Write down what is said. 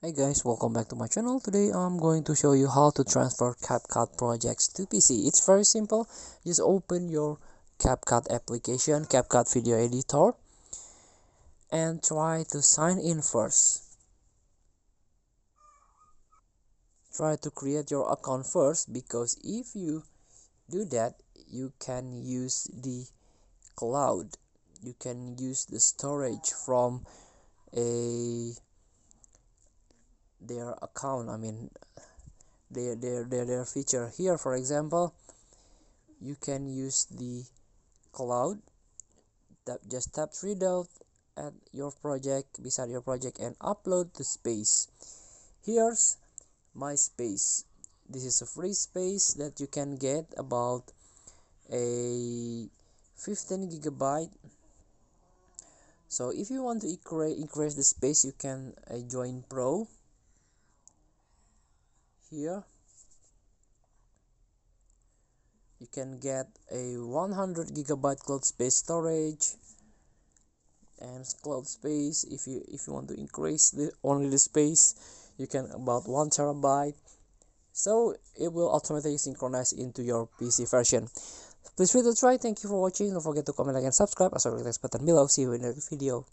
Hey guys, welcome back to my channel. Today I'm going to show you how to transfer Capcut projects to PC. It's very simple. Just open your Capcut application, Capcut video editor, and try to sign in first. Try to create your account first, because if you do that, you can use the cloud. You can use the storage from a their account. Their feature here. For example, you can use the cloud. Just tap three dot at your project, beside your project, and upload to space. Here's my space. This is a free space that you can get about a 15 gigabyte. So if you want to increase the space, you can join pro here. You can get a 100 gigabyte cloud space storage and cloud space. If you want to increase only the space, you can about 1 terabyte. So it will automatically synchronize into your PC version. Please feel free to try. Thank you for watching. Don't forget to comment, like, and subscribe. Also, click the button below. See you in the next video.